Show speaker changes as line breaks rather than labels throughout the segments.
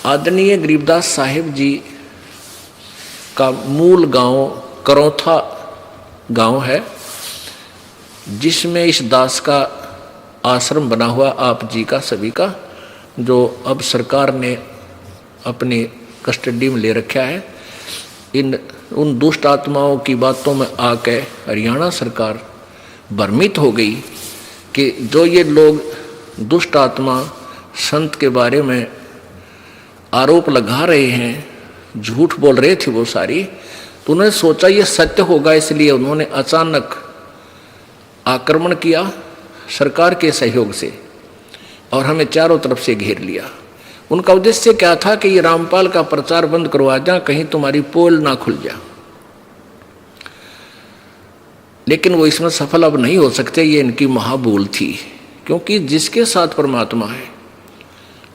आदरणीय गरीबदास साहिब जी का मूल गांव करौथा गांव है, जिसमें इस दास का आश्रम बना हुआ आप जी का सभी का, जो अब सरकार ने अपनी कस्टडी में ले रखा है। उन दुष्ट आत्माओं की बातों में आके हरियाणा सरकार भ्रमित हो गई कि जो ये लोग दुष्ट आत्मा संत के बारे में आरोप लगा रहे हैं, झूठ बोल रहे थे वो सारी, तो उन्होंने सोचा ये सत्य होगा, इसलिए उन्होंने अचानक आक्रमण किया सरकार के सहयोग से और हमें चारों तरफ से घेर लिया। उनका उद्देश्य क्या था कि ये रामपाल का प्रचार बंद करवा दें, कहीं तुम्हारी पोल ना खुल जा। लेकिन वो इसमें सफल अब नहीं हो सकते, ये इनकी महाभूल थी, क्योंकि जिसके साथ परमात्मा है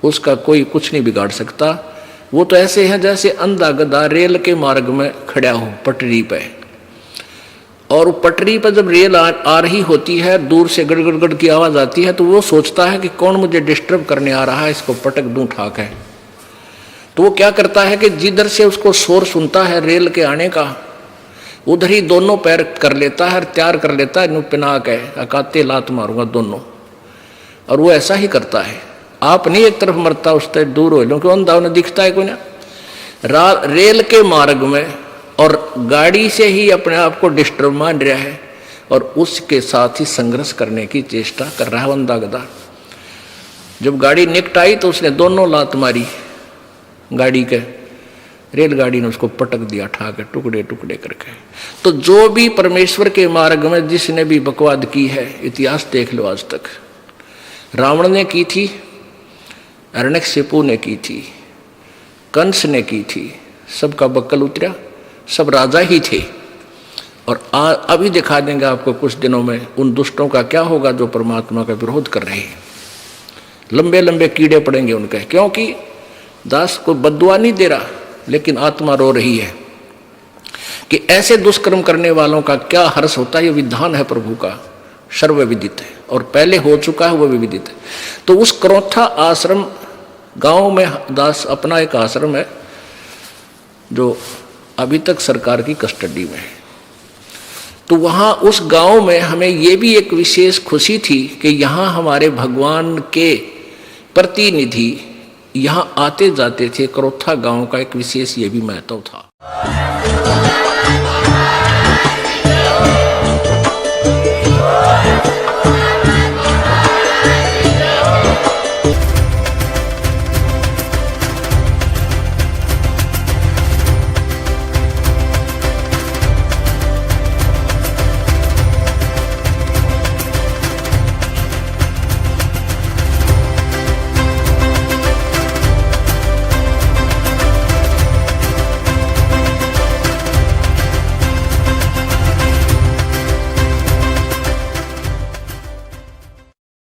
उसका कोई कुछ नहीं बिगाड़ सकता। वो तो ऐसे है जैसे अंधा गधा रेल के मार्ग में खड़ा हो पटरी पे, और पटरी पर जब रेल आ रही होती है, दूर से गड़गड़ की आवाज आती है, तो वो सोचता है कि कौन मुझे डिस्टर्ब करने आ रहा है, इसको पटक दूं ठाक है। तो वो क्या करता है कि जिधर से उसको शोर सुनता है रेल के आने का, उधर ही दोनों पैर कर लेता है, तैयार कर लेता है, पिना के अकाते लात मारूंगा दोनों। और वो ऐसा ही करता है, आप नहीं एक तरफ मरता उससे दूर हो लो, क्यों अंधा उन्हें दिखता है कोई ना। रेल के मार्ग में और गाड़ी से ही अपने आप को डिस्टर्ब मान रहा है और उसके साथ ही संघर्ष करने की चेष्टा कर रहा है अंधा गधा। जब गाड़ी निकट आई तो उसने दोनों लात मारी गाड़ी के, रेलगाड़ी ने उसको पटक दिया ठाक टुकड़े टुकड़े करके। तो जो भी परमेश्वर के मार्ग में जिसने भी बकवाद की है, इतिहास देख लो आज तक, रावण ने की थी, हिरण्यकशिपु ने की थी, कंस ने की थी, सबका बक्कल उतरा, सब राजा ही थे। और अभी दिखा देंगे आपको कुछ दिनों में उन दुष्टों का क्या होगा जो परमात्मा का विरोध कर रहे हैं। लंबे लंबे कीड़े पड़ेंगे उनके, क्योंकि दास को बद्दुआ नहीं दे रहा, लेकिन आत्मा रो रही है कि ऐसे दुष्कर्म करने वालों का क्या हर्ष होता है। ये विधान है प्रभु का, सर्वविदित है, और पहले हो चुका है वो भी विदित है। तो उस करौथा आश्रम गांव में दास अपना एक आश्रम है जो अभी तक सरकार की कस्टडी में है। तो वहाँ उस गांव में हमें ये भी एक विशेष खुशी थी कि यहाँ हमारे भगवान के प्रतिनिधि यहाँ आते जाते थे। करौथा गांव का एक विशेष ये भी महत्व था।